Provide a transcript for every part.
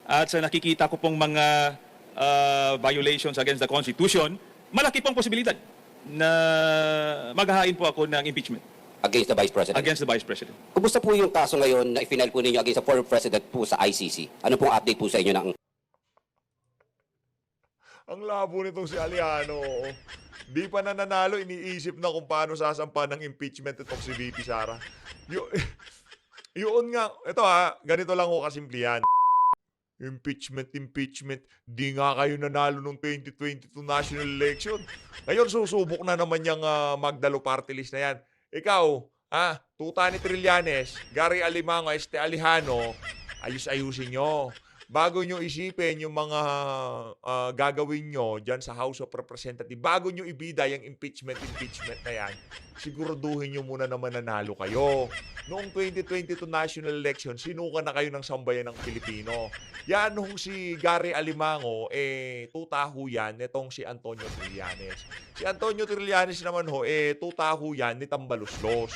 at sa nakikita ko pong mga violations against the Constitution, malaki pong posibilidad na maghahain po ako ng impeachment Against the Vice President. against the Vice President. Kumusta po yung kaso ngayon na i-file po ninyo against the former President po sa ICC? Ano pong update po sa inyo ng... Ang labo nitong si Aliano. Di pa nananalo, iniisip na kung paano sasampa ng impeachment itong si VP Sara. Yun nga, ito ganito lang ko kasimple yan. Impeachment. Di nga kayo nanalo nung 2022 national election. Ngayon, susubok na naman yung Magdalo party list na yan. Ikaw, tuta ni Trillanes, Gary Alimango, Alejano, ayus-ayusin nyo. Bago nyo isipin yung mga gagawin nyo dyan sa House of Representatives, bago nyo ibida yung impeachment na yan, siguraduhin nyo muna naman nanalo kayo. Noong 2022 national election, sinuka na kayo ng sambayan ng Pilipino. Yan nung si Gary Alimango, tutaho yan nitong si Antonio Trillanes. Si Antonio Trillanes naman tutaho yan ni Tambaluslos.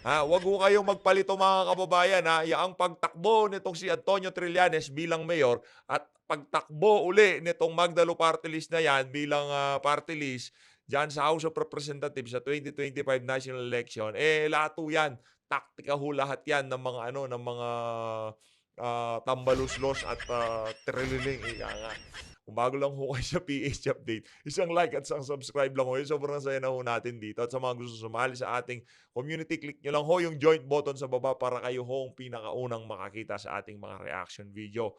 Wag ho kayong magpalito mga kababayan Yang pagtakbo nitong si Antonio Trillanes bilang mayor at pagtakbo uli nitong Magdalo party list na yan bilang party list dyan sa House of Representatives sa 2025 national election, lahat ho yan. Taktika ho lahat yan ng mga ng mga Tambaluslos at Trililing. Kung bago lang ho kayo sa PH Update, isang like at isang subscribe lang ho. Sobrang saya na ho natin dito. At sa mga gusto sumali sa ating community, click nyo lang ho yung joint button sa baba para kayo ho ang pinakaunang makakita sa ating mga reaction video.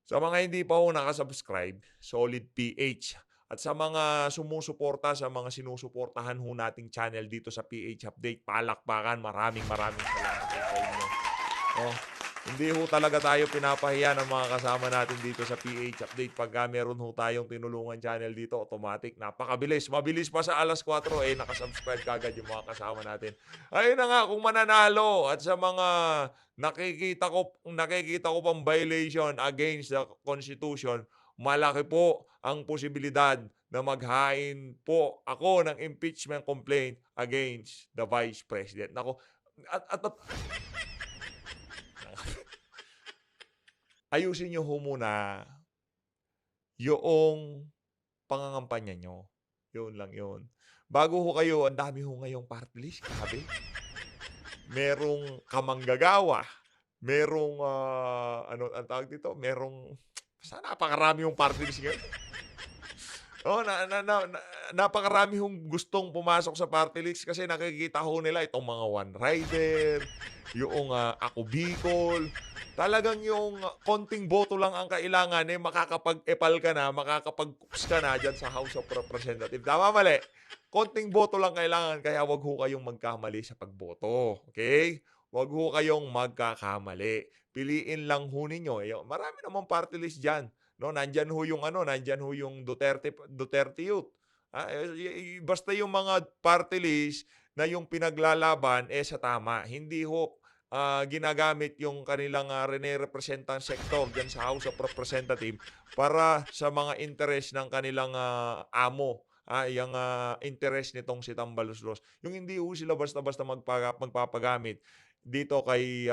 Sa mga hindi pa ho nakasubscribe, Solid PH. At sa mga sumusuporta, sa mga sinusuportahan ho nating channel dito sa PH Update, palakpakan, maraming salamat sa inyo. Hindi ho talaga tayo pinapahiya ng mga kasama natin dito sa PH Update. Pagka meron ho tayong tinulungan channel dito, automatic, napakabilis. Mabilis pa sa alas 4, nakasubscribe kagad yung mga kasama natin. Ayun na nga, kung mananalo at sa mga nakikita ko pang violation against the Constitution, malaki po ang posibilidad na maghain po ako ng impeachment complaint against the Vice President. Nako, ayusin nyo ho muna yung pangangampanya nyo. Yun lang yun. Bago ho kayo, ang dami ho ngayong party list. Grabe. Merong kamanggagawa. Merong, ang tawag dito? Merong, napakarami yung party list ngayon. Napakarami hong gustong pumasok sa party list kasi nakikita ho nila itong mga One Rider, yung Ako Bicol. Talagang yung konting boto lang ang kailangan makakapag-epal ka na, makakapag-cooks ka na dyan sa House of Representatives. Tama, mali? Konting boto lang kailangan, kaya wag ho kayong magkamali sa pagboto. Okay? Wag ho kayong magkakamali. Piliin lang ho ninyo. Marami namang party list dyan. No, nandyan ho yung Duterte Youth. Basta yung mga party list na yung pinaglalaban sa tama. Hindi ho ginagamit yung kanilang rene-representan sector dyan sa House of Representatives para sa mga interest ng kanilang amo. Yung interest nitong si Tambaluslos. Yung hindi ho sila basta-basta magpapagamit dito kay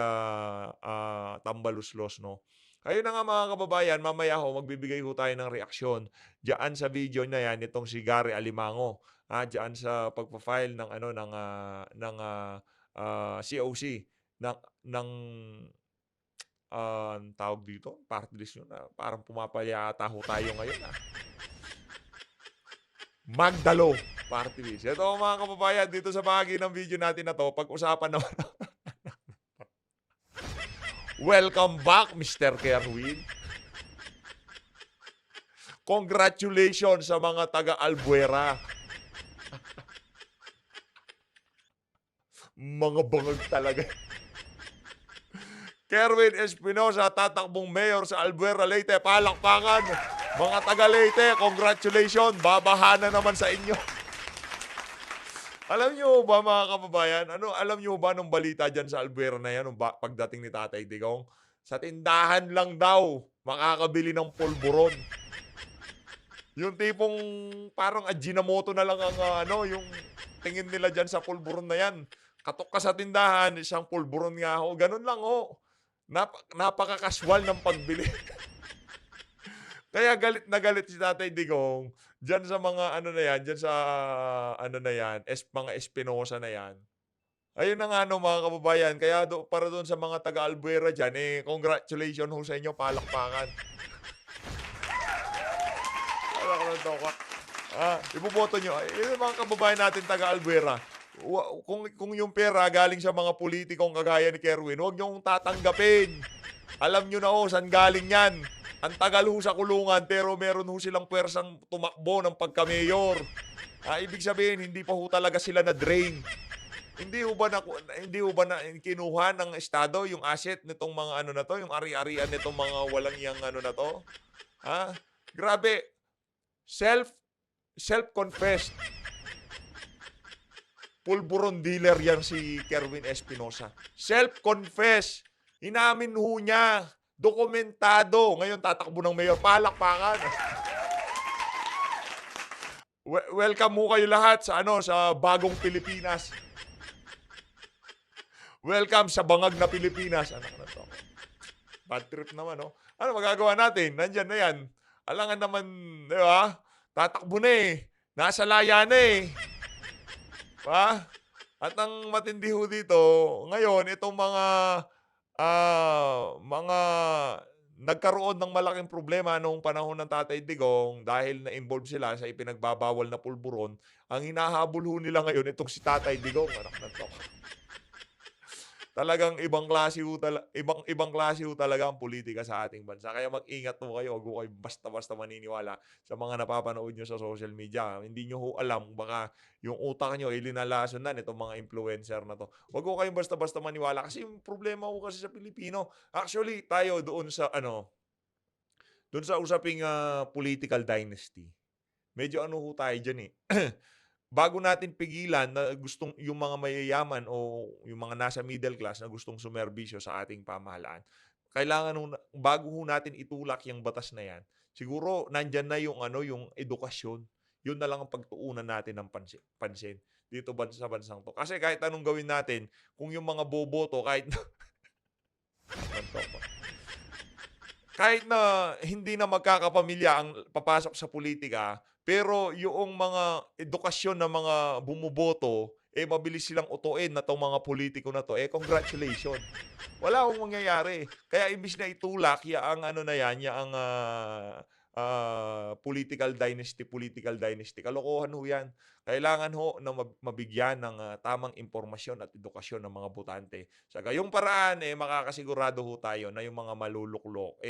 Tambaluslos, no? Ayun na nga mga kababayan, mamaya ho magbibigay ho tayo ng reaksyon diyan sa video na yan nitong si Gary Alimango. Diyan sa pagpa-file ng COC ng tawag dito, party list yun parang pumapayata ho tayo ngayon Magdalo party list. Ito mga kababayan, dito sa bahagi ng video natin na to, pag-usapan naman welcome back, Mr. Kerwin. Congratulations sa mga taga-Albuera. Mga bangag talaga. Kerwin Espinosa, tatakbong mayor sa Albuera, Leyte. Palakpakan. Mga taga-Leyte, congratulations. Babahana naman sa inyo. Alam niyo ba mga kababayan, alam niyo ba nung balita dyan sa Albuera na yan, pagdating ni Tatay Digong? Sa tindahan lang daw, makakabili ng pulburon. Yung tipong parang Ajinomoto na lang ang yung tingin nila dyan sa pulburon na yan. Katok ka sa tindahan, isang pulburon nga ho. Ganun lang ho. napaka-casual ng pagbili. Kaya galit na galit si Tatay Digong diyan sa mga ano na yan, diyan sa ano na yan, mga Espinosa na yan. Ayun na nga no mga kababayan, kaya para doon sa mga taga-Albuera diyan, congratulations ho sa inyo, palakpakan. Wala ko ng toka. Iboboto nyo. Yung mga kababayan natin taga-Albuera, kung yung pera galing sa mga politikong kagaya ni Kerwin, huwag nyo tatanggapin. Alam nyo na saan galing yan. Ang tagal ho sa kulungan, pero meron ho silang pwersang tumakbo ng pagka-mayor. Ibig sabihin, hindi pa ho talaga sila na-drain. Hindi ho ba na kinuha ng estado yung asset nitong mga ano na to, yung ari-arian nitong mga walang yang ano na to? Grabe. Self-confessed. Pulburon dealer yan si Kerwin Espinosa. Self-confessed. Inamin ho niya. Dokumentado. Ngayon tatakbo ng mayor. Palakpakan. Welcome mo kayo lahat sa sa bagong Pilipinas. Welcome sa bangag na Pilipinas. Anak na to. Bad trip naman, no? Ano magagawa natin? Nandyan na yan. Alangan naman, di ba? Tatakbo na eh. Nasa laya na eh. Pa? At ang matindi ho dito, ngayon, itong mga nagkaroon ng malaking problema noong panahon ng Tatay Digong dahil na-involve sila sa ipinagbabawal na pulburon, ang hinahabol ho nila ngayon itong si Tatay Digong. Anak ng to. Talagang ibang klase ho talaga ang politika sa ating bansa. Kaya mag-ingat po kayo, huwag kayo basta-basta maniniwala sa mga napapanood nyo sa social media. Hindi nyo ho alam, baka yung utak nyo ilinalason na nitong mga influencer na to. Huwag ko kayong basta-basta maniwala kasi yung problema ko kasi sa Pilipino. Actually, tayo doon sa usaping political dynasty. Medyo ho tayo dyan eh. Bago natin pigilan na gustong yung mga mayayaman o yung mga nasa middle class na gustong sumerbisyo sa ating pamahalaan, kailangan bago natin itulak yung batas na yan, siguro nandyan na yung edukasyon. Yun na lang ang pagtuunan natin ng pansin dito sa bansang to. Kasi kahit anong gawin natin, kung yung mga boboto, kahit na hindi na magkakapamilya ang papasok sa politika, pero yung mga edukasyon ng mga bumuboto, mabilis silang utuin na itong mga politiko na to, congratulations. Wala akong mangyayari. Kaya imbis na itulak, yaang political dynasty, kalokohan ho yan. Kailangan ho na mabigyan ng tamang impormasyon at edukasyon ng mga botante. Sa gayong paraan, makakasigurado ho tayo na yung mga maluluklok,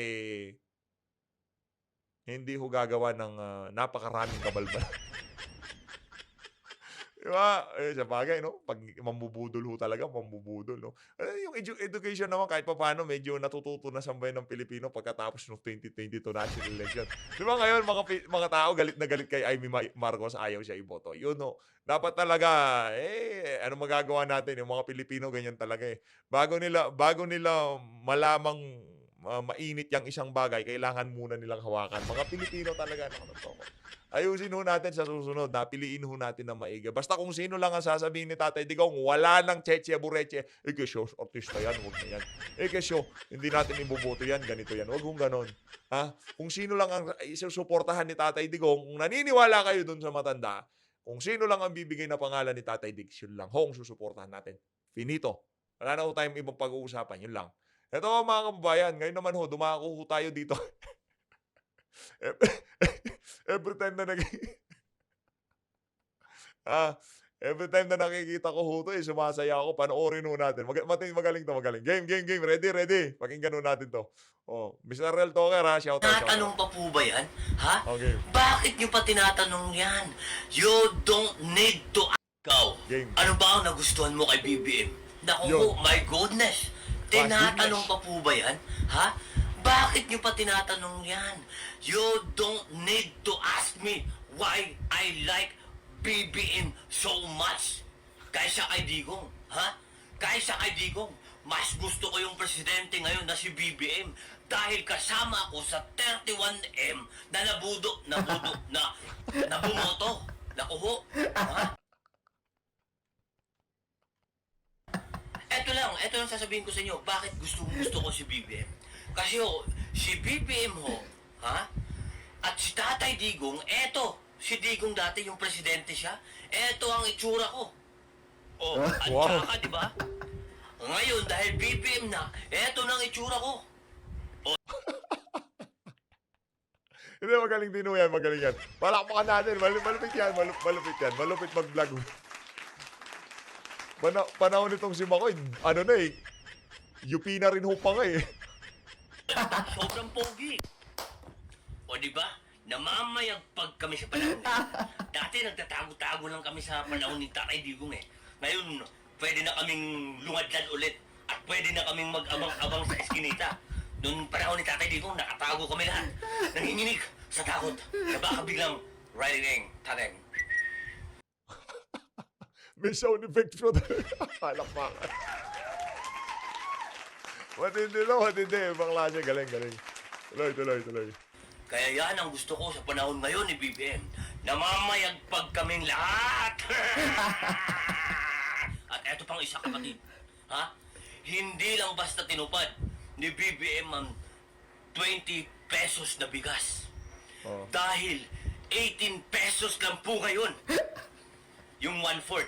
hindi ho gagawa ng napakaraming kabalbal. Diba? Sa bagay, no? Pag mambubudol ho talaga, mambubudol, no? Yung education naman, kahit pa paano, medyo natututo na sa bayan ng Pilipino pagkatapos ng 2022 national election. Diba ngayon, mga tao galit na galit kay Amy Marcos, ayaw siya iboto. Yun, no? Dapat talaga, ano magagawa natin? Yung mga Pilipino, ganyan talaga eh. Bago nila malamang mainit yung isang bagay, kailangan muna nilang hawakan. Mga Pilipino talaga. Ayusin ho natin sa susunod. Napiliin ho natin na maiga. Basta kung sino lang ang sasabihin ni Tatay Digong, wala nang cheche bureche. Kesyo, artista yan, huwag na yan. Kesyo, hindi natin iboboto yan, ganito yan. Huwag hong ganon. Kung sino lang ang isusuportahan ni Tatay Digong, kung naniniwala kayo dun sa matanda, kung sino lang ang bibigay na pangalan ni Tatay Dig, yun lang ho ang susuportahan natin. Finito. Wala na ho tayong ibang pag-uusapan, yun lang. Ito mga kababayan, ngayon naman ho, dumako ho tayo dito. Every time na nakikita ko ho to, sumasaya ako, panoorin ho natin. Magaling to, magaling. Game. Ready. Pakinggan ho natin to. Mr. Real Talker shout out. Tinatanong pa po ba yan? Ha? Okay. Bakit nyo pa tinatanong yan? You don't need to... Ikaw, Game. ano ba ang nagustuhan mo kay BBM? Naku Yun. po, my goodness. Tinatanong pa po ba yan? Ha? Bakit nyo pa tinatanong yan? You don't need to ask me why I like BBM so much. Kaysa kay Digong, ha? Kaysa kay Digong, mas gusto ko yung presidente ngayon na si BBM dahil kasama ako sa 31M na bumoto. Naku ho, ha? Eto lang, ito lang sasabihin ko sa inyo, bakit gusto ko si BBM? Kasi ho, si BBM ho, ha? At si Tatay Digong, eto, si Digong dati yung presidente siya, eto ang itsura ko. Oh, at Wow. saka, di ba? Ngayon, dahil BBM na, eto na ang itsura ko. Hindi, magaling din ho yan, magaling yan. Palakpakan natin, malupit yan, malupit yan. Malupit mag-vlog. Panahon nitong si Makoy, ano na eh, UP na rin ho pa nga eh. Sobrang pogi. O di ba? Namamayagpag kami sa panahon. Dati nagtatago-tago lang kami sa panahon ni Tatay Digong eh. Ngayon, pwede na kaming lungadlan ulit at pwede na kaming mag-abang-abang sa eskinita. Noong panahon ni Tatay Digong, nakatago kami lahat. Nanginginig sa takot na baka biglang riding tateng. May sound effect bro. Palakpakan. Matindi na, matindi. Ibang klase, galing. Tuloy. Kaya yan ang gusto ko sa panahon ngayon ni BBM. Namamayagpag kaming lahat. At eto pang isa kapatid. Ha? Hindi lang basta tinupad ni BBM ang 20 pesos na bigas. Oh. Dahil 18 pesos lang po ngayon. Yung 1/4.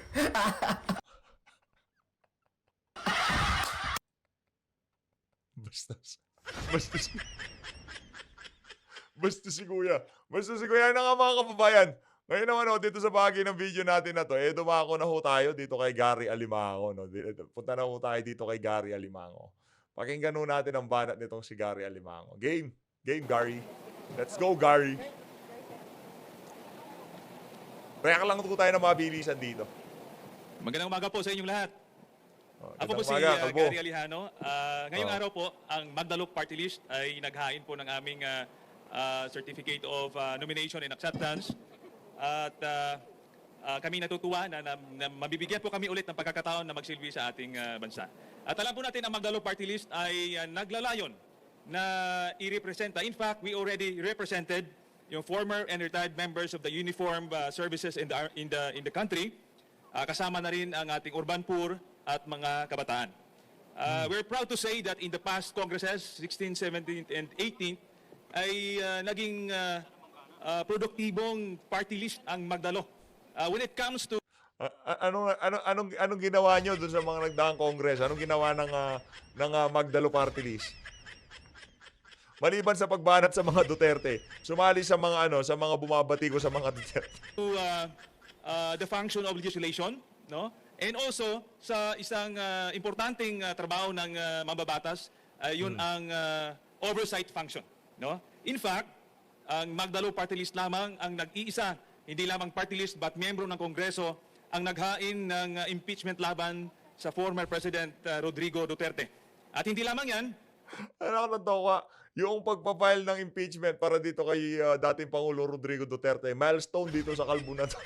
Basta si Kuya. Basta si Kuya na nga mga kababayan. Ngayon naman dito sa bahagi ng video natin na to, dumako na ho tayo dito kay Gary Alimango. No? Punta na ho tayo dito kay Gary Alimango. Pakinggan ho natin ang banat nitong si Gary Alimango. Game, Gary. Let's go, Gary. React lang po tayo ng mabilisan dito. Magandang umaga po sa inyong lahat. Ako po Gandang si umaga, Kalbo. Gary Alejano. Ngayong araw po, ang Magdalok Party List ay naghain po ng aming Certificate of Nomination and Acceptance. At kami natutuwa na mabibigyan po kami ulit ng pagkakataon na magsilbi sa ating bansa. At alam po natin ang Magdalok Party List ay naglalayon na i-representa. In fact, we already represented yung former and retired members of the uniformed services in the country. Kasama na rin ang ating urban poor at mga kabataan. We're proud to say that in the past Congresses, 16, 17, and 18, ay naging produktibong party list ang Magdalo. When it comes to Anong ginawa nyo dun sa mga nagdaang Congress? Anong ginawa ng Magdalo Party List? Maliban sa pagbanat sa mga Duterte, sumali sa mga sa mga bumabati ko sa mga Duterte. the function of legislation, no? And also sa isang importanteng trabaho ng mambabatas, yun ang oversight function, no? In fact, ang Magdalo Party List lamang ang nag-iisa, hindi lamang party list but membro ng Kongreso ang naghain ng impeachment laban sa former President Rodrigo Duterte. At hindi lamang yan, Nakakatawa, yung pagpapile ng impeachment para dito kay dating Pangulo Rodrigo Duterte, milestone dito sa kalbo na to.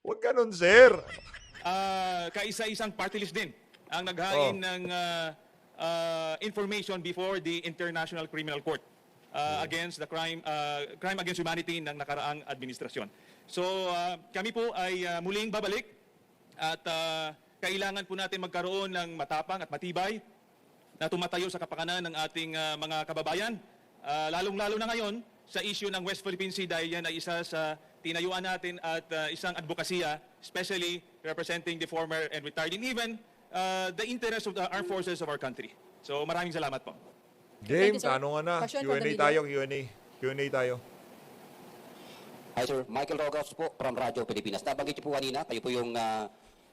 Huwag ganun, sir. kaisa-isang party list din ang naghain ng information before the International Criminal Court against the crime against humanity ng nakaraang administrasyon. So kami po ay muling babalik at kailangan po natin magkaroon ng matapang at matibay na tumatayo sa kapakanan ng ating mga kababayan, lalong-lalo na ngayon sa issue ng West Philippine Sea dahil yan ay isa sa tinayuan natin at isang advokasya, especially representing the former and retired, and even the interest of the armed forces of our country. So maraming salamat po. Game, Thank you, sir. tanong na. Question Q&A from the media. tayo, Q&A tayo. Hi sir, Michael Rogas po from Radyo Pilipinas. Nabanggit niyo po kanina, kayo po yung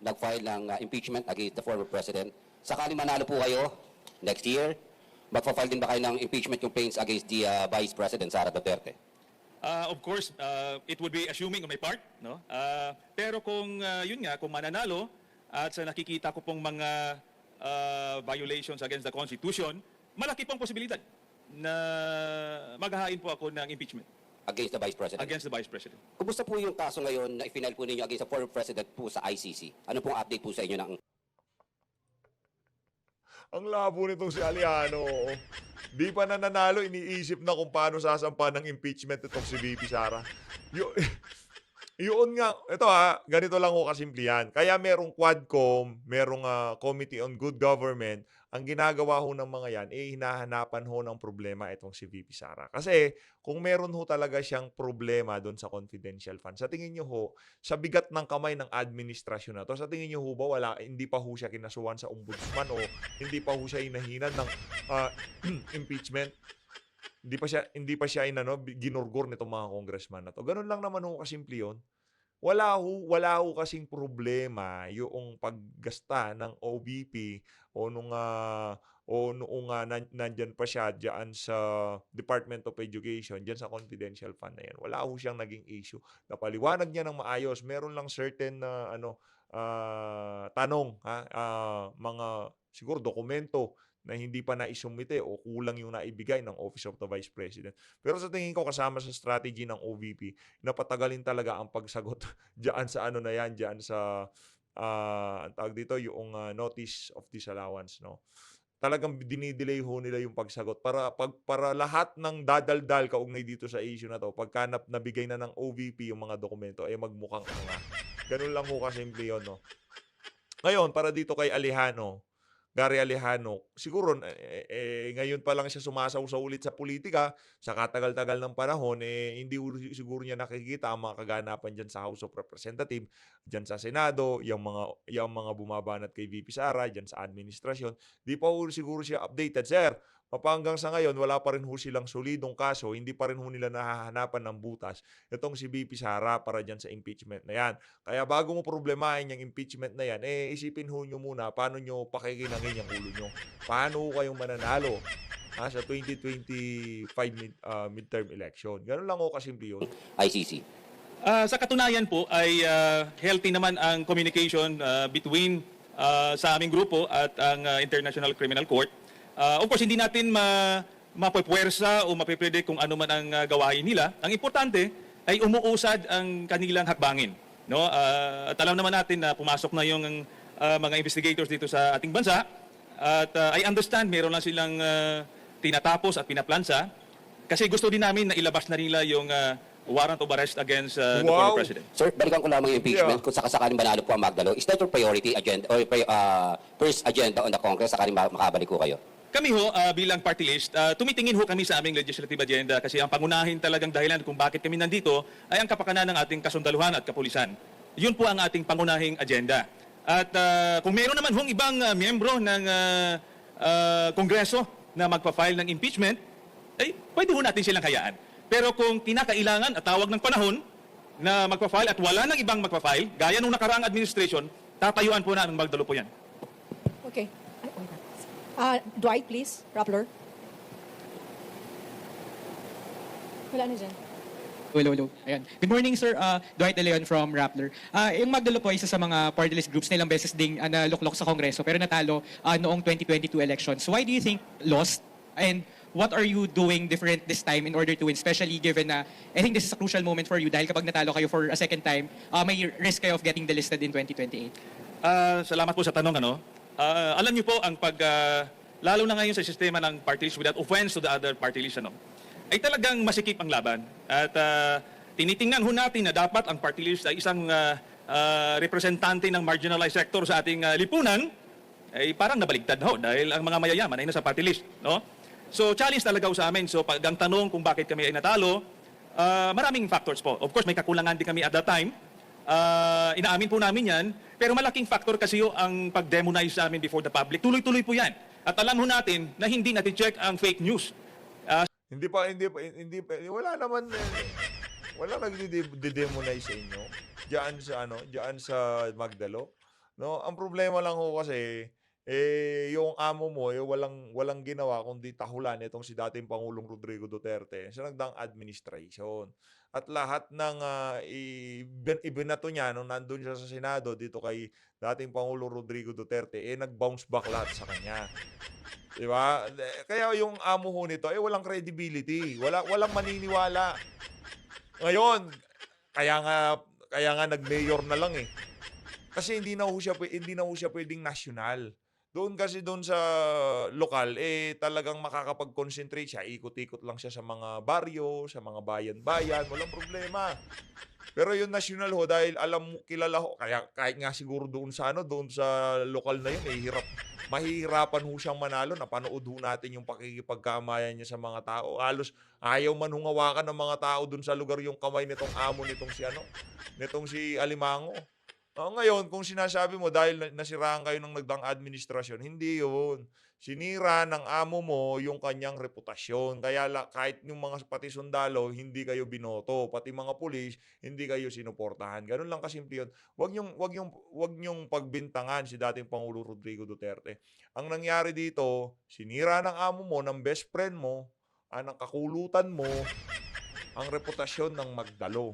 nag-file ng impeachment against the former president. Sakaling manalo po kayo next year, magpa-file din ba kayo ng impeachment complaints against the Vice President Sara Duterte? Of course, it would be assuming on my part, no? Pero kung yun nga, kung mananalo at sa nakikita ko pong mga violations against the Constitution, malaki pong posibilidad na maghahain po ako ng impeachment Against the Vice President? against the Vice President. Kumusta po yung kaso ngayon na i-final po ninyo against the former president po sa ICC? Ano pong update po sa inyo ng... Ang labo nitong si Aliano. Di pa na nanalo, iniisip na kung paano sasampa ng impeachment itong si VP Sara. Yun nga, ito ganito lang ho kasimple yan. Kaya merong Quadcom, merong Committee on Good Government. Ang ginagawa ho ng mga yan, hinahanapan ho ng problema itong si VP Sara. Kasi kung meron ho talaga siyang problema doon sa confidential fund, sa tingin nyo ho, sa bigat ng kamay ng administrasyon na to, sa tingin nyo ho ba hindi pa ho siya kinasuhan sa ombudsman o hindi pa ho siya inahinan ng impeachment? Hindi pa siya ginurgur nitong mga congressman na to. Ganun lang naman ho kasimple yun. Wala ho kasing problema yung paggasta ng OVP o noong nandyan pa siya diyan sa Department of Education, diyan sa confidential fund na yan. Wala ho siyang naging issue. Napaliwanag niya ng maayos. Meron lang certain na tanong, mga siguro dokumento na hindi pa naisumite o kulang yung naibigay ng Office of the Vice President. Pero sa tingin ko kasama sa strategy ng OVP, napatagalin talaga ang pagsagot diyan sa na yan, diyan sa ang tawag dito yung notice of disallowance, no. Talagang dinidelay ho nila yung pagsagot para lahat ng dadaldal kaugnay dito sa issue na to, pagka nabigay na ng OVP yung mga dokumento ay magmukhang anga. Ganun lang ho kasimple yun, no. Ngayon, para dito kay Gary Alejano, siguro ngayon pa lang siya sumasawsaw ulit sa politika, sa katagal-tagal ng panahon, hindi siguro niya nakikita ang mga kaganapan dyan sa House of Representatives, dyan sa Senado, yung mga bumabanat kay VP Sara, dyan sa administrasyon. Di pa siguro siya updated. Sir, hanggang sa ngayon, wala pa rin ho silang solidong kaso, hindi pa rin ho nila nahahanapan ng butas itong si VP Sara para dyan sa impeachment na yan. Kaya bago mo problemahin yung impeachment na yan, isipin ho nyo muna paano nyo pakikinangin yung ulo nyo. Paano kayong mananalo sa 2025 midterm election. Ganun lang ho kasimple yun. ICC. Sa katunayan po ay healthy naman ang communication between sa aming grupo at ang International Criminal Court. Of course, hindi natin mapapwersa o mapipredict kung ano man ang gawain nila. Ang importante ay umuusad ang kanilang hakbangin. No? At alam naman natin na pumasok na yung mga investigators dito sa ating bansa. At I understand, meron lang silang tinatapos at pinaplansa. Kasi gusto din namin na ilabas na nila yung warrant of arrest against the former president. Sir, balikan ko lamang yung impeachment kung sakasakaling manalo po ang Magdalo. Is that your priority agenda or first agenda on the Congress sakaling makabalik ko kayo? Kami ho, bilang party list, tumitingin ho kami sa aming legislative agenda kasi ang pangunahin talagang dahilan kung bakit kami nandito ay ang kapakanan ng ating kasundaluhan at kapulisan. Yun po ang ating pangunahing agenda. At kung meron naman hong ibang miyembro ng Kongreso na magpa-file ng impeachment, ay pwede ho natin silang hayaan. Pero kung kinakailangan at tawag ng panahon na magpa-file at wala nang ibang magpa-file, gaya nung nakaraang administration, tatayuan po namin Magdalo po yan. Okay. Dwight, please. Rappler. Wala na dyan. Hello. Ayan. Good morning, sir. Dwight De Leon from Rappler. Yung Magdalo po, isa sa mga party list groups na ilang beses ding naluklok sa Kongreso pero natalo noong 2022 elections. Why do you think lost? And what are you doing different this time in order to win? Especially given na I think this is a crucial moment for you dahil kapag natalo kayo for a second time, may risk kayo of getting delisted in 2028. Salamat po sa tanong. Alam niyo po, lalo na ngayon sa sistema ng party list, without offense to the other party list, ay talagang masikip ang laban. At tinitingnan ho natin na dapat ang party list ay isang representante ng marginalized sector sa ating lipunan, ay parang nabaligtad ho dahil ang mga mayayaman ay nasa party list. No? So challenge talaga ho sa amin. So pag ang tanong kung bakit kami ay natalo, maraming factors po. Of course, may kakulangan din kami at that time. Inaamin po namin yan, pero malaking factor kasi ang pag-demonize sa amin before the public. Tuloy-tuloy po yan. At alam ho natin na hindi natin check ang fake news. Hindi pa, wala naman, wala nagdi-demonize sa inyo. Diyan sa Magdalo. No, ang problema lang ho kasi, yung amo mo, walang ginawa kundi tahulan itong si dating Pangulong Rodrigo Duterte sa nagdaang administration. At lahat ng ibinato niya nung nandun siya sa Senado dito kay dating Pangulong Rodrigo Duterte, nag-bounce back lahat sa kanya. Diba? Kaya yung amo ho nito, walang credibility. Walang maniniwala. Ngayon, kaya nga nag-mayor na lang Kasi hindi na ho siya pwedeng nasyonal. Doon kasi doon sa lokal, talagang makakapag-concentrate siya. Ikot-ikot lang siya sa mga baryo, sa mga bayan-bayan, walang problema. Pero yung national ho, dahil kilala ho, kaya kahit nga siguro doon sa doon sa lokal na yun, mahihirapan ho siyang manalo. Napanood ho natin yung pakikipagkamayan niya sa mga tao. Halos ayaw man hungawakan ng mga tao doon sa lugar yung kamay nitong amo nitong si Alimango. Ngayon, kung sinasabi mo dahil nasiraan kayo ng nagdaang administrasyon, hindi yun. Sinira ng amo mo yung kanyang reputasyon. Kaya kahit yung mga pati sundalo, hindi kayo binoto. Pati mga pulis, hindi kayo sinuportahan. Ganun lang kasimple yun. Wag niyong pagbintangan si dating Pangulo Rodrigo Duterte. Ang nangyari dito, sinira ng amo mo, ng best friend mo, ng kakulutan mo, ang reputasyon ng Magdalo.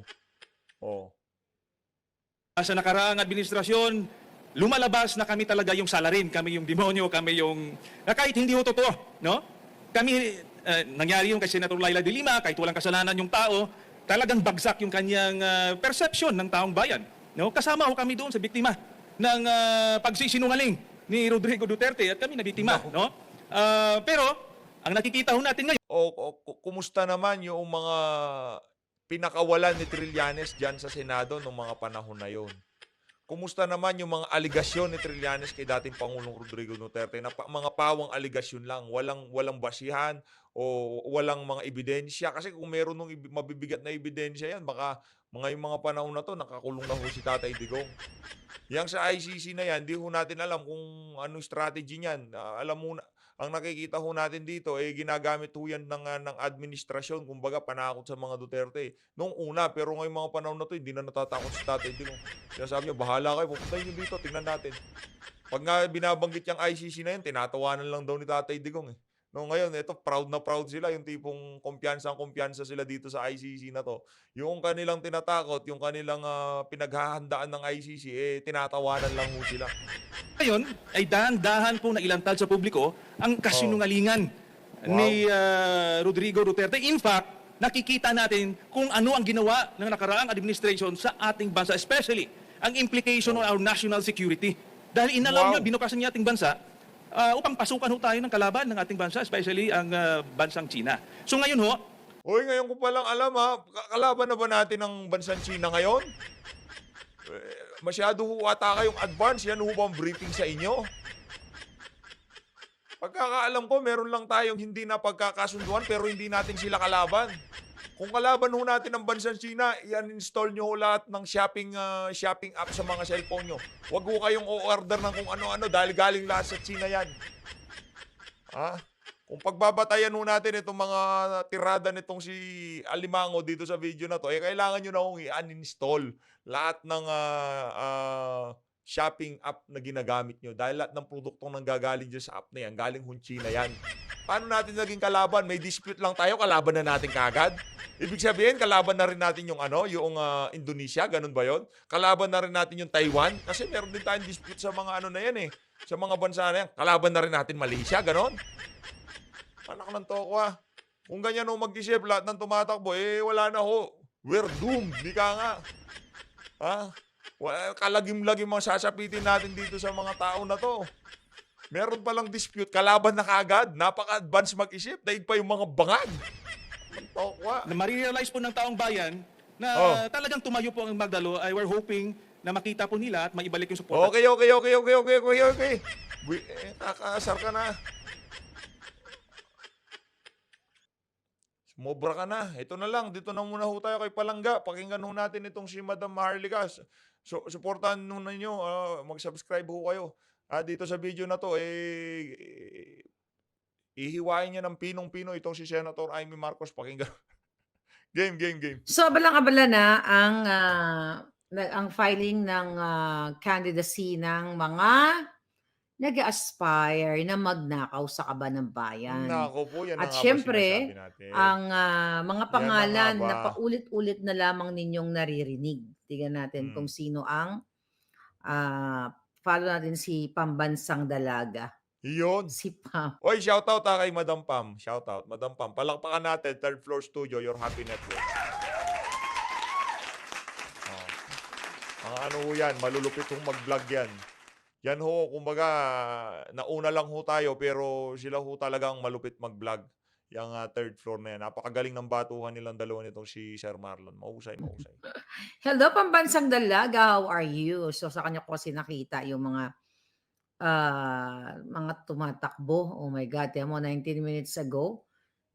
Oh. Sa nakaraang administrasyon, lumalabas na kami talaga yung salarin, kami yung demonyo, kami yung kahit hindi ho totoo, no? Kami nangyari yung kay Senator Laila de Lima, kahit walang kasalanan yung tao, talagang bagsak yung kanyang perception ng taong bayan, no? Kasama ho kami doon sa biktima ng pagsisinungaling ni Rodrigo Duterte at kami na biktima, no? Pero ang nakikita ho natin ngayon, Kumusta naman yung mga pinakawalan ni Trillanes dyan sa Senado noong mga panahon na yon? Kumusta naman yung mga aligasyon ni Trillanes kay dating Pangulong Rodrigo Duterte na mga pawang aligasyon lang, walang basihan o walang mga ebidensya? Kasi kung meron ng mabibigat na ebidensya yan, baka yung mga panahon na to, nakakulong na ho si Tatay Digong. Yang sa ICC na yan, di ho natin alam kung anong strategy niyan. Alam mo na, ang nakikita ho natin dito, ginagamit ho yan ng administrasyon, kumbaga panakot sa mga Duterte. Noong una, pero ngayong mga panahon na to, hindi na natatakot si Tatay Digong. Sinasabi niya, bahala kayo, pupuntahin niyo dito, tingnan natin. Pag nga binabanggit yung ICC na yan, tinatawanan lang daw ni Tatay Digong. No, ngayon, ito, proud na proud sila, yung tipong kumpiyansa sila dito sa ICC na to. Yung kanilang tinatakot, yung kanilang pinaghahandaan ng ICC, tinatawanan lang ho sila. ngayon ay dahan-dahan po na ilantad sa publiko ang kasinungalingan ni Rodrigo Duterte. In fact, nakikita natin kung ano ang ginawa ng nakaraang administration sa ating bansa, especially ang implication on our national security. Dahil inalaw niya, binukasan niya ating bansa upang pasukan ho tayo ng kalaban ng ating bansa, especially ang bansang China. So ngayon ho, Hoy, ngayon ko palang alam kalaban na ba natin ang bansang China ngayon? Masyado ho ata kayong advance. Yan ho bang briefing sa inyo? Pagkakaalam ko, meron lang tayong hindi na pagkakasunduan pero hindi natin sila kalaban. Kung kalaban ho natin ang bansang China, i-uninstall nyo ho lahat ng shopping app sa mga cellphone nyo. Huwag ho kayong o-order ng kung ano-ano dahil galing lahat sa China yan. Kung pagbabatayan ho natin itong mga tirada nitong si Alimango dito sa video na to, kailangan nyo na hong i-uninstall lahat ng shopping app na ginagamit nyo. Dahil lahat ng produktong nanggagaling dyan sa app na yan, galing hong China yan. Paano natin naging kalaban? May dispute lang tayo, kalaban na natin kagad. Ibig sabihin, kalaban na rin natin yung Indonesia, ganun ba yon? Kalaban na rin natin yung Taiwan, kasi meron din tayong dispute sa mga na yan sa mga bansa na yan. Kalaban na rin natin Malaysia, ganun. Anak ng toko Kung ganyan ho mag-isip, lahat ng tumatakbo, wala na ho. We're doomed, di ka nga. Kalagim-lagim mga sasapitin natin dito sa mga tao na to. Meron palang dispute, kalaban na kagad. Napaka-advance mag-isip, daig pa yung mga bangag. na marirealize po ng taong bayan na talagang tumayo po ang Magdalo, ay we're hoping na makita po nila at maibalik yung support. Okay. Kakaasar ka na. Sumobra ka na. Ito na lang. Dito na muna ho tayo kay Palangga. Pakinggan ho natin itong si Madam Maharlika. So, supportahan ho ninyo. Mag-subscribe ho kayo. Dito sa video na to, ihiwain niya ng pinong-pino itong si Senator Amy Marcos. Pakinggan. Game. So, abalang-abala na ang filing ng candidacy ng mga nag-aspire na magnakaw sa kaban ng bayan. Nako po, yan At na nga ba syempre, sinasabi natin. ang mga pangalan Yan na nga na ba? paulit-ulit na lamang ninyong naririnig. Tingnan natin kung sino ang follow natin si Pambansang Dalaga. Yun. Si Pam. Oy, shoutout kay Madam Pam. Shoutout, Madam Pam. Palakpakan natin, third floor studio, your happy network. Ang ano ho yan, malulupit hong mag-vlog yan. Yan ho, kumbaga, nauna lang ho tayo pero sila ho talagang malupit mag-vlog. Yung third floor na yan. Napakagaling ng batuhan nilang dalawa nitong si Sir Marlon. Mahusay, mahusay. Hello, Pambansang Dalaga. How are you? So sa kanya ko kasi nakita yung mga tumatakbo. Oh my God. Tiyan mo, 19 minutes ago,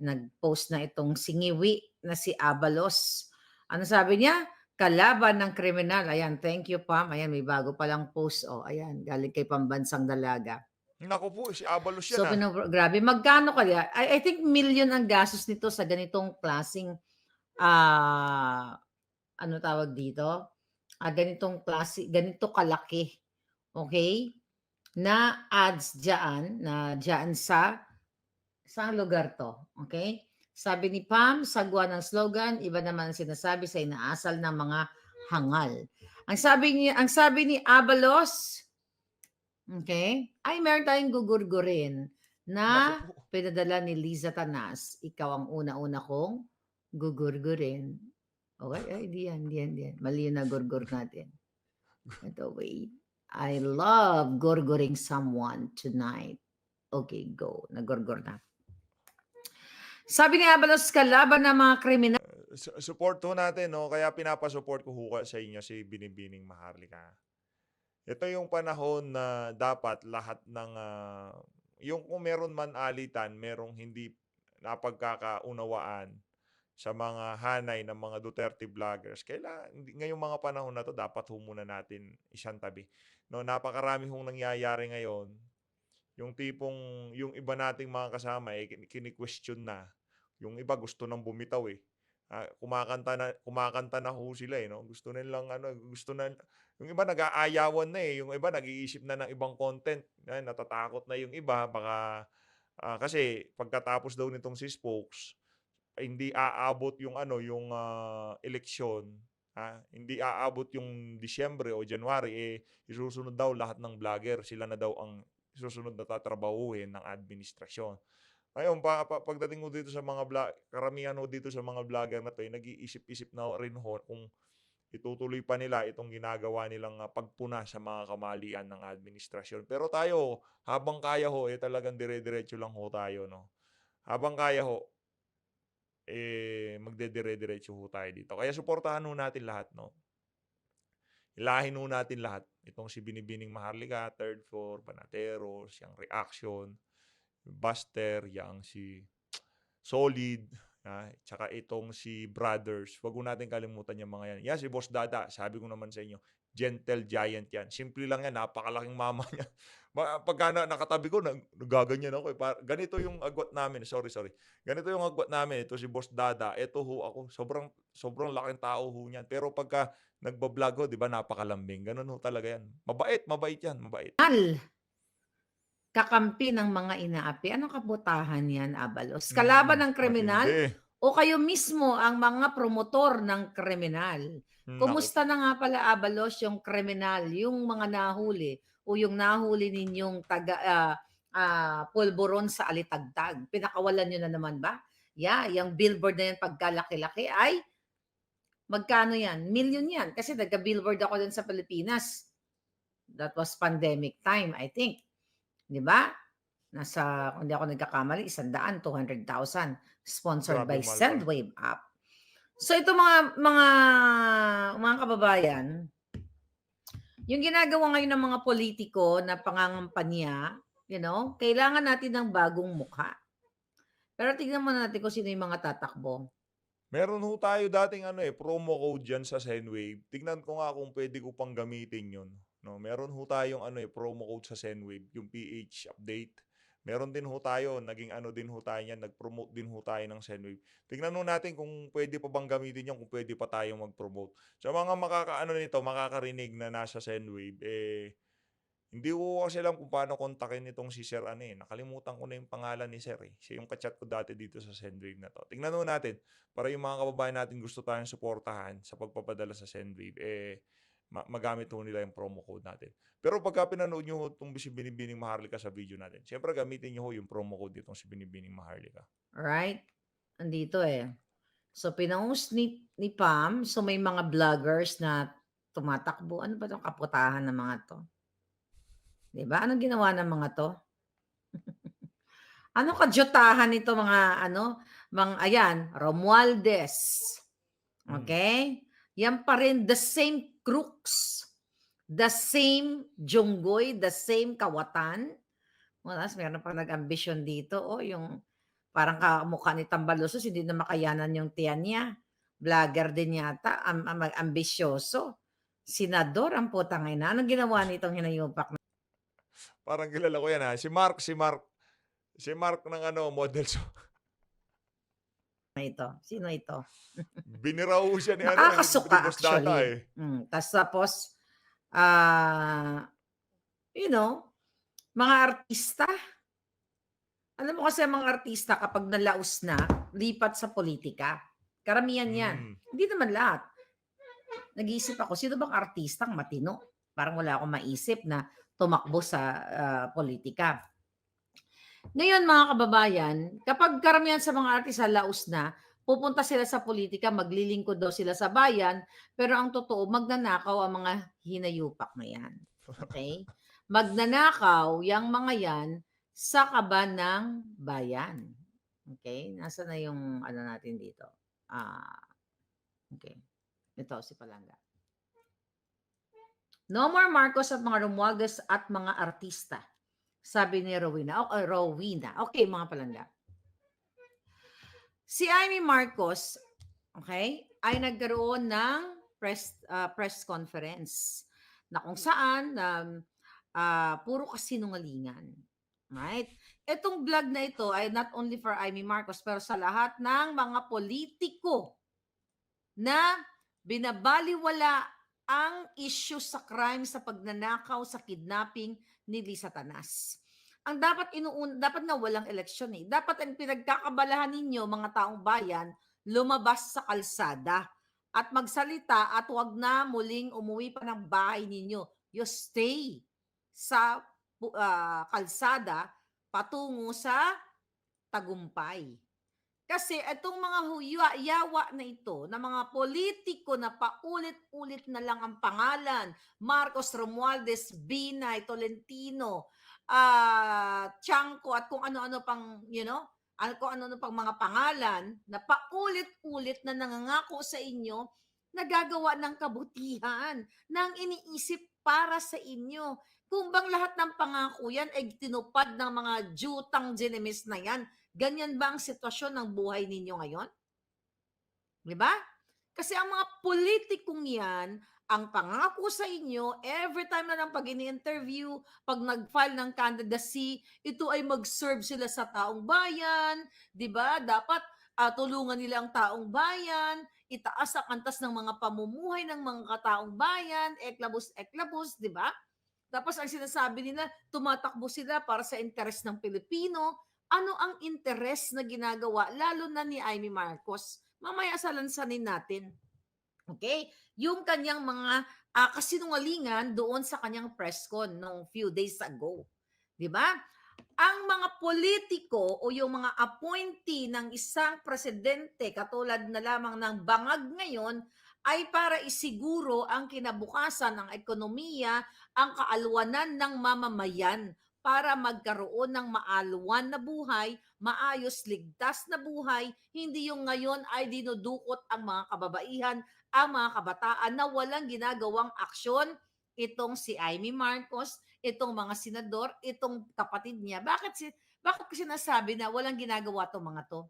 nag-post na itong singiwi na si Abalos. Ano sabi niya? Kalaban ng kriminal. Ayan, thank you, Pam. Ayan, may bago palang post. Oh, ayan, galing kay Pambansang Dalaga. Naku po, si Abalos yan So, grabe. Magkano kaya? I think million ang gastos nito sa ganitong klaseng, ano tawag dito? Ganitong klase, ganito kalaki. Okay? Na ads dyan sa lugar to. Okay? Sabi ni Pam, sagwa ng slogan, iba naman ang sinasabi sa inaasal ng mga hangal. Ang sabi ni Abalos, okay, ay meron tayong gugurgurin na Naku po. pinadala ni Liza Tanas. Ikaw ang una-una kong gugurgurin. Okay? Ay, di yan. Mali yung nagurgur natin. Ito, wait. I love gurguring someone tonight. Okay, go. Nagurgur na. Sabi ni Abalos, kalaban ng mga kriminal. Support ho natin, no? Kaya pinapasupport ko ho sa inyo si Binibining Maharlika. Ito yung panahon na dapat lahat ng, yung kung meron man alitan, merong hindi napagkakaunawaan sa mga hanay ng mga Duterte vloggers. Ngayong mga panahon na to, dapat ho muna natin isang tabi. No, napakarami hong nangyayari ngayon. Yung tipong, yung iba nating mga kasama, kini-question na. Yung iba gusto nang bumitaw eh. Kumakanta na ho sila eh, no? Gusto nilang yung iba nag-aayawan na eh, yung iba nag-iisip na ng ibang content. Natatakot na yung iba baka kasi pagkatapos daw nitong si Spokes, hindi aabot yung eleksyon, hindi aabot yung Disyembre o January isusunod daw lahat ng vlogger, sila na daw ang susunod na tatrabahuhin ng administrasyon. Ngayon, pagdating mo dito sa mga karamihan ho dito sa mga vlogger na to, nag-iisip-isip na rin ho kung itutuloy pa nila itong ginagawa nilang pagpuna sa mga kamalian ng administrasyon. Pero tayo, habang kaya ho, talagang dire-diretso lang ho tayo, no? Habang kaya ho, magdedire-diretso ho tayo dito. Kaya suportahan ho natin lahat, no? Ilahin ho natin lahat. Itong si Binibining Maharlika, Third Floor, Banateros, yung Reaction, Buster, yang si Solid, tsaka itong si Brothers. Huwag ho natin kalimutan yung mga yan. Yan, si Boss Dada, sabi ko naman sa inyo, gentle giant yan. Simple lang yan, napakalaking mama niya. Pagka nakatabi ko, nagaganyan ako. Ganito yung agwat namin. Sorry. Ganito yung agwat namin. Ito si Boss Dada. Ito ho ako. Sobrang laking tao ho niyan. Pero pagka nagbablog ho, di ba, napakalambing. Ganun ho talaga yan. Mabait yan. Mabait. Kakampi ng mga inaapi. Anong kabutahan yan, Abalos? Kalaban ng kriminal? Matindi. O kayo mismo ang mga promotor ng kriminal? Kumusta na nga pala, Abalos, yung kriminal, yung mga nahuli o yung nahuli ninyong pulburon sa Alitagtag? Pinakawalan nyo na naman ba? Yung billboard na yan pagkalaki-laki ay magkano yan? Million yan. Kasi nagka-billboard ako din sa Pilipinas. That was pandemic time, I think. Di ba? Nasa, kung di ako nagkakamali, 100,000, 200,000. Sponsored Grabe, by mahal pa. Sendwave app. So ito mga kababayan, yung ginagawa ngayon ng mga politiko na pangangampanya, kailangan natin ng bagong mukha. Pero tignan mo natin kung sino yung mga tatakbo. Meron ho tayo dating promo code dyan sa Zenwave. Tignan ko nga kung pwede ko pang gamitin yun. No, meron ho tayong promo code sa Zenwave, yung PH update. Meron din ho tayo, naging din ho tayo yan, nag-promote din ho tayo ng Zenwave. Tignan ho natin kung pwede pa bang gamitin yan, kung pwede pa tayong mag-promote. Sa mga makakarinig na nasa Zenwave, hindi ko kasi alam kung paano kontakin itong si Sir Nakalimutan ko na yung pangalan ni Sir Siya yung kachat ko dati dito sa Zenwave na to. Tingnan ho natin, para yung mga kababayan natin gusto tayong suportahan sa pagpapadala sa Zenwave, magamit ho nila yung promo code natin. Pero pagka pinanood nyo ho itong si Binibining Maharlika sa video natin, siyempre gamitin nyo ho yung promo code itong si Binibining Maharlika. Alright? Andito So pinost ni Pam, so may mga vloggers na tumatakbo. Ano ba itong kaputahan ng mga to? 'Di ba? Anong ginawa ng mga 'to? Ano kadyutahan nito mga ano, ayan, Romualdez. Mm. Okay? Yan pa rin the same crooks, the same Junggoy, the same Kawatan. Tapos meron pa nag-ambisyon dito, yung parang kamukha ni Tambalusos, hindi na makayanan yung tiyan niya. Vlogger din yata, ambisyoso. Senador ang putang ina. Anong ginawa nitong hinayupak Parang kilala ko yan ha. Si Mark ng ano, model. So, na ito? Sino ito? binira ho siya ni, ano, ni Nakakasuka Boss Data actually. eh. Tapos, ah, you know, mga artista. Alam mo kasi ang mga artista kapag nalaos na, lipat sa politika. Karamihan yan. Mm. Hindi naman lahat. Nag-iisip ako, sino bang artistang matino? Parang wala akong maisip na tumakbo sa politika. Ngayon mga kababayan, kapag karamihan sa mga artista laos na, pupunta sila sa politika, maglilingkod daw sila sa bayan, pero ang totoo, magnanakaw ang mga hinayupak na yan. Okay? Magnanakaw yung mga yan sa kaban ng bayan. Okay? Nasaan na yung ano natin dito? Okay. Ito, si Palanga. No more Marcos at mga Romualdez at mga artista. Sabi ni Rowena. Rowena. Okay, mga Palanga. Si Amy Marcos, okay, ay nagkaroon ng press conference na kung saan puro kasinungalingan. Right? Itong vlog na ito ay not only for Amy Marcos pero sa lahat ng mga politiko na binabaliwala ang issue sa crime, sa pagnanakaw, sa kidnapping ni Lisa Tanas. Ang dapat na walang eleksyon eh. Dapat ang pinagkakabalahan ninyo, mga taong bayan, lumabas sa kalsada at magsalita at huwag na muling umuwi pa ng bahay ninyo. You stay sa kalsada patungo sa tagumpay. Kasi itong mga yawa na ito, na mga politiko na paulit-ulit na lang ang pangalan, Marcos, Romualdez, Binay, Tolentino, Chanco at kung ano-ano pang, kung ano-ano pang mga pangalan na paulit-ulit na nangangako sa inyo, nagagawa ng kabutihan, ng iniisip para sa inyo. Kung bang lahat ng pangako yan ay tinupad ng mga jutang ginemis na yan, ganyan ba ang sitwasyon ng buhay ninyo ngayon? Diba? Kasi ang mga politikong yan, ang pangako sa inyo, every time na lang pag ini-interview, pag nag-file ng candidacy, ito ay mag-serve sila sa taong bayan, diba? Dapat tulungan nila ang taong bayan, itaas ang antas ng mga pamumuhay ng mga kataong bayan, eklabos, diba? Tapos ang sinasabi nila, tumatakbo sila para sa interes ng Pilipino. Ano ang interes na ginagawa, lalo na ni Amy Marcos? Mamaya salansanin natin. Okay? Yung kanyang mga kasinungalingan doon sa kanyang press con nung few days ago. Diba? Ang mga politiko o yung mga appointee ng isang presidente katulad na lamang ng bangag ngayon ay para isiguro ang kinabukasan ng ekonomiya, ang kaalwanan ng mamamayan para magkaroon ng maalwan na buhay, maayos, ligtas na buhay, hindi yung ngayon ay dinudukot ang mga kababaihan, ang mga kabataan na walang ginagawang aksyon. Itong si Amy Marcos, itong mga senador, itong kapatid niya. Bakit ko sinasabi na walang ginagawa itong mga to?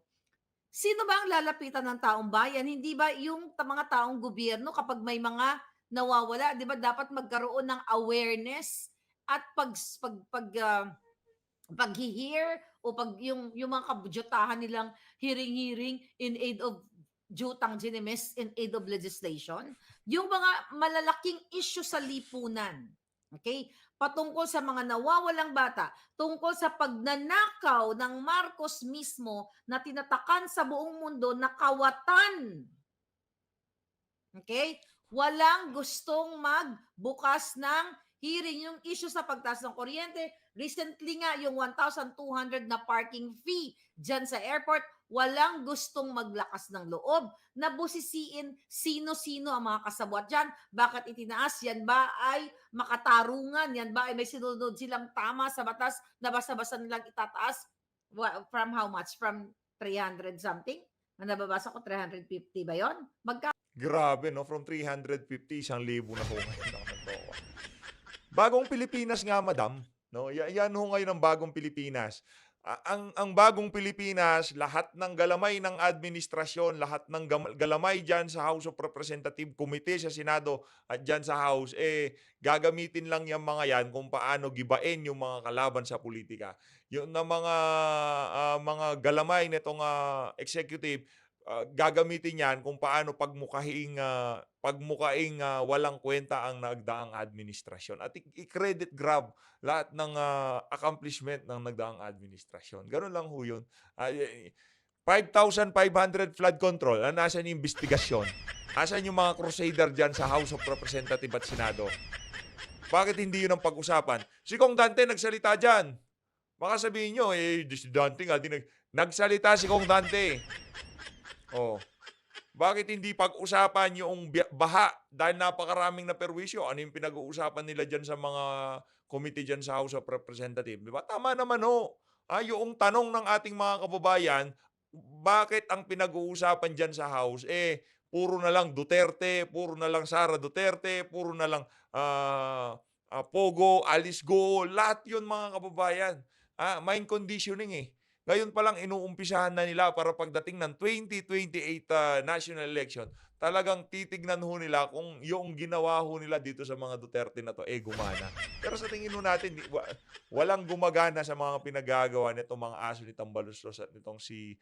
Sino ba ang lalapitan ng taong bayan? Hindi ba yung mga taong gobyerno kapag may mga nawawala, 'di ba dapat magkaroon ng awareness at pag-hear o yung mga kabudyotahan nilang hearing in aid of jutang ginemes, in aid of legislation, yung mga malalaking issue sa lipunan. Okay? Patungkol sa mga nawawalang bata, tungkol sa pagnanakaw ng Marcos mismo na tinatakan sa buong mundo na kawatan. Okay? Walang gustong magbukas ng hearing yung issue sa pagtaas ng kuryente. Recently nga, yung 1,200 na parking fee dyan sa airport, walang gustong maglakas ng loob na busisiin sino-sino ang mga kasabwat dyan. Bakit itinaas? Yan ba ay makatarungan? Yan ba ay may sinunod silang tama sa batas na basta-basta nilang itataas? From how much? From 300 something? Na nababasa ko, 350 ba yon? Grabe, no? From 350, 1,000 na ho ngayon ang nagbawa. Bagong Pilipinas nga, madam. No? Yan ho ngayon ang bagong Pilipinas. Ang bagong Pilipinas, lahat ng galamay ng administrasyon, lahat ng galamay dyan sa House of Representative Committee, sa Senado at dyan sa House, gagamitin lang yung mga yan kung paano gibain yung mga kalaban sa politika. Yung na mga galamay nitong executive, gagamitin yan kung paano pagmukaing walang kwenta ang nagdaang administrasyon at i-credit grab lahat ng accomplishment ng nagdaang administrasyon. Ganun lang ho yun. 5,500 flood control. Nasaan yung investigasyon? Nasaan yung mga crusader dyan sa House of Representative at Senado? Bakit hindi yun ang pag-usapan? Si Kong Dante nagsalita dyan. Baka sabihin nyo, si Dante nga, nagsalita si Kong Dante. Oh. Bakit hindi pag-usapan yung baha dahil napakaraming naperwisyo? Ano yung pinag-uusapan nila dyan sa mga committee dyan sa House of Representatives? Diba? Tama naman ho. Yung tanong ng ating mga kababayan, bakit ang pinag-uusapan dyan sa House, puro na lang Duterte, puro na lang Sara Duterte, puro na lang Pogo, Alice Go, lahat yun mga kababayan. Mind conditioning Ngayon pa lang inuumpisahan na nila para pagdating ng 2028 national election, talagang titignan ho nila kung yung ginawa ho nila dito sa mga Duterte na to, gumana. Pero sa tingin ho natin, walang gumagana sa mga pinagagawa nitong mga aso ni Tambaluslos at nitong si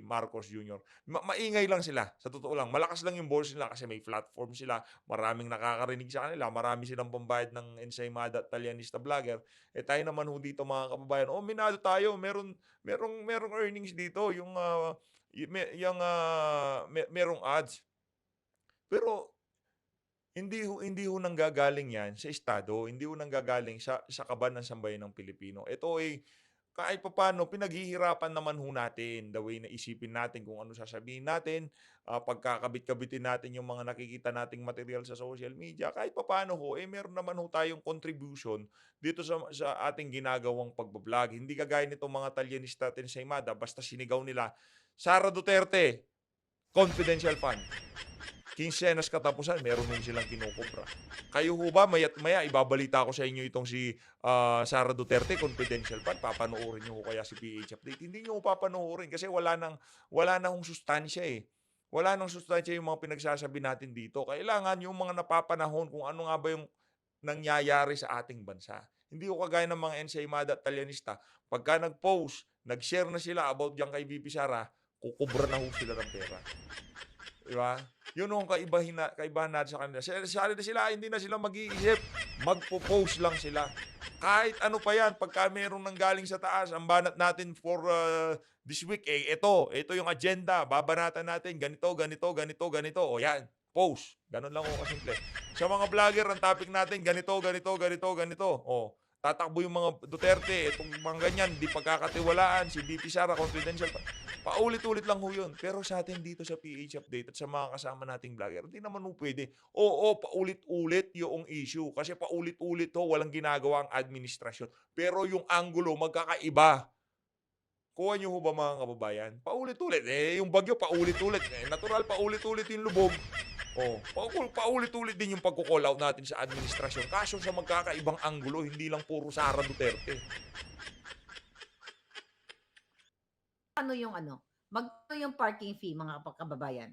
Marcos Jr. Maingay lang sila, sa totoo lang. Malakas lang yung boses nila kasi may platform sila. Maraming nakakarinig sa kanila. Marami silang pambayad ng ensaymada at talyanista vlogger. Tayo naman ho dito mga kababayan, minado tayo. Merong earnings dito. Merong ads. Pero hindi ho nanggagaling yan sa Estado. Hindi ho nanggagaling sa kaban ng sambayan ng Pilipino. Ito kahit pa paano, pinaghihirapan naman ho natin the way na isipin natin kung ano sasabihin natin, pagkakabit-kabitin natin yung mga nakikita nating material sa social media, kahit pa paano ho, meron naman ho tayong contribution dito sa ating ginagawang pagbablog. Hindi kagaya nitong mga talyanista at ensaymada, basta sinigaw nila, Sara Duterte, confidential fund. Quincenas katapusan, meron din silang kinukubra. Kayo ho ba, maya't maya, ibabalita ko sa inyo itong si Sara Duterte, confidential fund, papanoorin nyo ho kaya si PH Update. Hindi nyo ho papanoorin kasi wala nang sustansya Wala nang sustansya yung mga pinagsasabi natin dito. Kailangan yung mga napapanahon kung ano nga ba yung nangyayari sa ating bansa. Hindi ko kagaya ng mga ensaymada at talyanista. Pagka nag-post, nag-share na sila about dyan kay VP Sara, kukubra na ho sila ng pera. Diba? Yun ang kaibahan natin sa kanila. Sila, hindi na sila mag-iisip. Magpo-post lang sila. Kahit ano pa yan, pagka meron nang galing sa taas, ang banat natin for this week, ito yung agenda. Babanatan natin, ganito. O yan, post. Ganun lang ako kasimple. Sa mga vlogger, ang topic natin, ganito. O, tatakbo yung mga Duterte, itong mga ganyan, di pagkakatiwalaan, si VP Sara, confidential. Paulit-ulit lang ho yun. Pero sa atin dito sa PH Update at sa mga kasama nating vlogger, hindi naman ho pwede. Paulit-ulit yung issue. Kasi paulit-ulit walang ginagawa ang administrasyon. Pero yung angulo, magkakaiba. Kuha nyo ho ba mga kababayan? Paulit-ulit. Yung bagyo, paulit-ulit. Natural, paulit-ulit yung lubog. Paulit-ulit din yung pagko-call out natin sa administrasyon. Kaso sa magkakaibang angulo, hindi lang puro Sara Duterte. Magkano yung parking fee, mga kababayan?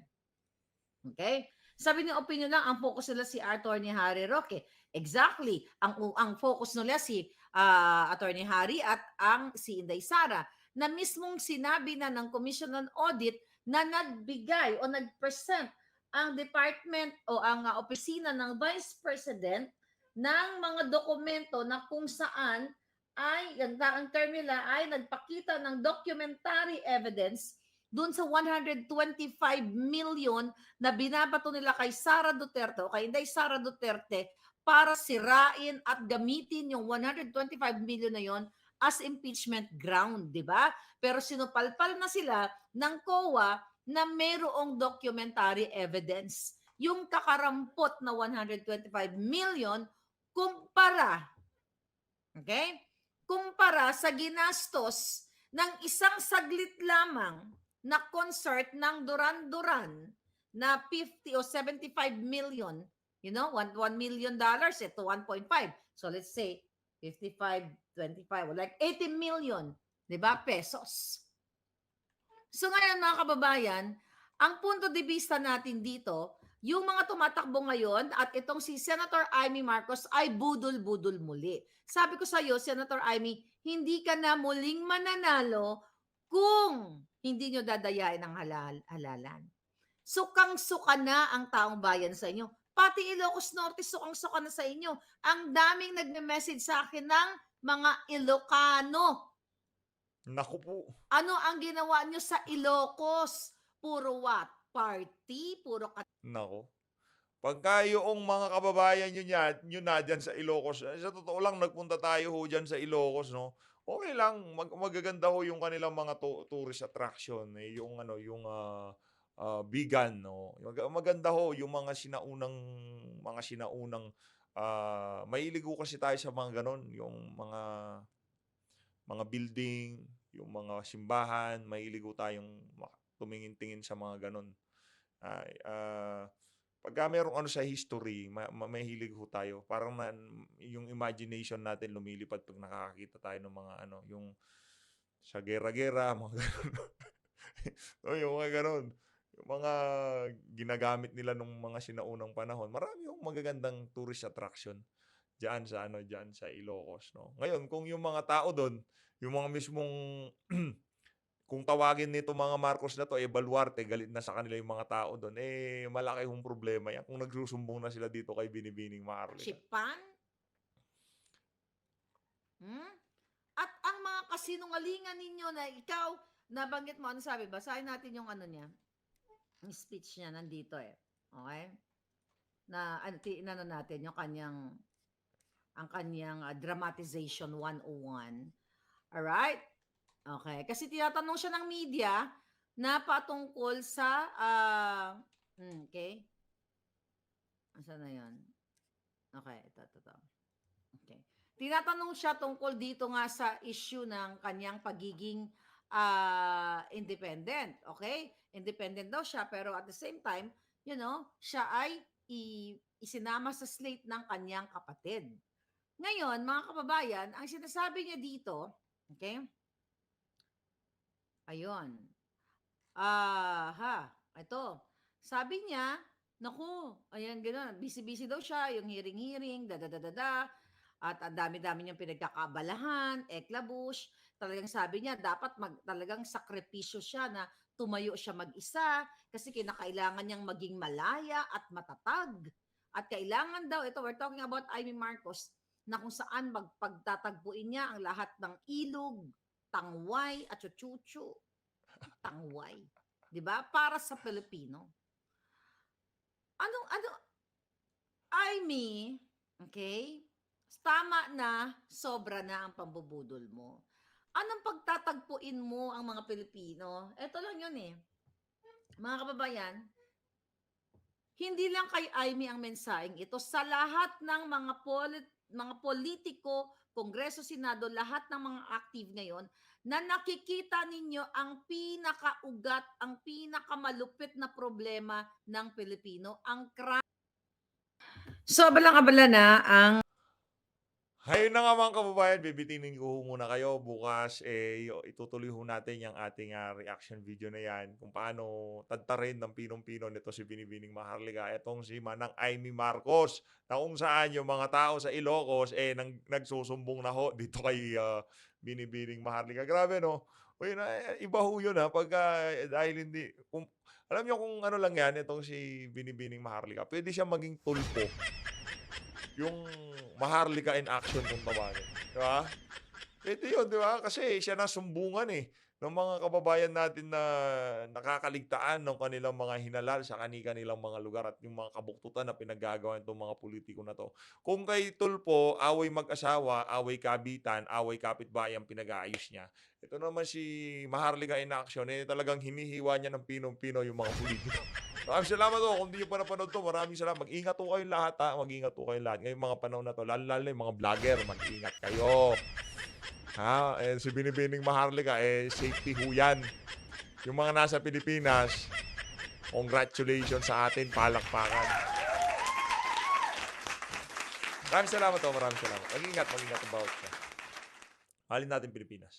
Okay? Sabi niyo, opinion lang, ang focus nila si Attorney Harry Roque. Exactly. Ang focus nila si Attorney Harry at si Inday Sara, na mismong sinabi na ng Commission on Audit na nagbigay o nag-present ang department o ang opisina ng Vice President ng mga dokumento na kung saan ang term nila ay nagpakita ng documentary evidence dun sa 125 million na binabato nila kay Sara Duterte o kay Inday Sara Duterte para sirain at gamitin yung 125 million na yon as impeachment ground, di ba? Pero sinupalpal na sila ng COA na mayroong documentary evidence. Yung kakarampot na 125 million kumpara, okay? Kumpara sa ginastos ng isang saglit lamang na concert ng Duran-Duran na 50 o 75 million, you know, $1 million ito 1.5. So let's say 55, 25, like 80 million, 'di ba, pesos. So ngayon mga kababayan, ang punto de vista natin dito, yung mga tumatakbo ngayon at itong si Senator Amy Marcos ay budol-budol muli. Sabi ko sa iyo, Senator Amy, hindi ka na muling mananalo kung hindi nyo dadayain ang halalan. Sukang-suka na ang taong bayan sa inyo. Pati Ilocos Norte, sukang-suka na sa inyo. Ang daming nagme-message sa akin ng mga Ilocano. Naku po. Ano ang ginawa nyo sa Ilocos? Puro what? Party? Puro Nako. Pagka yung mga kababayan nyo na dyan sa Ilocos, sa totoo lang, nagpunta tayo ho dyan sa Ilocos, no? Okay lang, magaganda ho yung kanilang mga tourist attraction, yung ano, yung vegan, no? Maganda ho yung mga sinaunang mahilig ho kasi tayo sa mga ganon, yung mga building, yung mga simbahan, mahilig ho tayong tumingin-tingin sa mga ganon. Pagka merong ano sa history, mahilig ho tayo. Parang yung imagination natin lumilipad pag nakakakita tayo ng mga ano, yung sa gera-gera, mga ganun. O, yung mga ganun. Yung mga ginagamit nila nung mga sinaunang panahon. Marami yung magagandang tourist attraction diyan sa Ilocos, no. Ngayon, kung yung mga tao doon, yung mga mismong kung tawagin nito mga Marcos na to, baluarte, galit na sa kanila yung mga tao doon, malaki yung problema yan kung nagsusumbong na sila dito kay Binibining Maharlika. Chipan? At ang mga kasinungalingan ninyo na ikaw, nabanggit mo, ano sabi? Basahin natin yung ano niya. Yung speech niya nandito Okay? Na inano natin yung ang kanyang dramatization 101. Alright? Okay. Kasi tinatanong siya ng media na patungkol sa, okay. Asan na yun? Okay, ito. Okay. Tinatanong siya tungkol dito nga sa issue ng kanyang pagiging independent. Okay? Independent daw siya, pero at the same time, you know, siya ay isinama sa slate ng kanyang kapatid. Ngayon, mga kababayan, ang sinasabi niya dito, okay? Ayun. Ito. Sabi niya, naku, ayan, gano'n. Busy-busy daw siya, yung hearing, at ang dami-dami niyang pinagkakabalahan, eklabush. Talagang sabi niya, dapat talagang sakripisyo siya na tumayo siya mag-isa kasi kinakailangan niyang maging malaya at matatag. At kailangan daw, ito, we're talking about Amy Marcos, na kung saan pagtatagpuin niya ang lahat ng ilog, tangway at chuchuchu. Tangway. 'Di ba? Para sa Pilipino. Amy, okay? Tama na, sobra na ang pambubudol mo. Anong pagtatagpuin mo ang mga Pilipino? Ito lang yun Mga kababayan, hindi lang kay Amy ang mensaheng ito. Sa lahat ng mga politiko, Kongreso, Senado, lahat ng mga active ngayon, na nakikita ninyo ang pinakaugat, ang pinakamalupit na problema ng Pilipino, ang crime. So, abala na ang Hayun na nga mga kababayan, bibitinin ko muna kayo. Bukas, itutuloy ho natin yung ating reaction video na yan. Kung paano tadtarin ng pinong-pino nito si Binibining Maharlika. Itong si Manang Amy Marcos. Na kung saan yung mga tao sa Ilocos, nagsusumbong na ho dito kay Binibining Maharlika. Grabe, no? Uy, iba ho yun, dahil hindi... alam nyo kung ano lang yan, itong si Binibining Maharlika. Pwede siya maging tulpo. Yung Maharlika in action kung tawagin. Diba? Pwede yun, di ba? Kasi siya nasumbungan ng mga kababayan natin na nakakaligtaan ng kanilang mga hinalal sa kanilang mga lugar at yung mga kabuktutan na pinaggagawa itong mga politiko na to. Kung kay Tulfo, away mag-asawa, away kabitan, away kapitbahay ang pinag-aayos niya. Ito naman si Maharlika in action, talagang hinihiwa niya ng pinong-pino yung mga politiko. Maraming salamat po. Kung di nyo pa napanood to, maraming salamat. Mag-ingat po kayong lahat ha. Mag-ingat po kayong lahat. Ngayong mga panahon na to, lalo yung mga vlogger, mag-ingat kayo. Ha? Si Binibining Maharlika, safety ho yan. Yung mga nasa Pilipinas, congratulations sa atin, palakpakan. Maraming salamat po, maraming salamat. Mag-ingat about ka. Mahalin natin Pilipinas.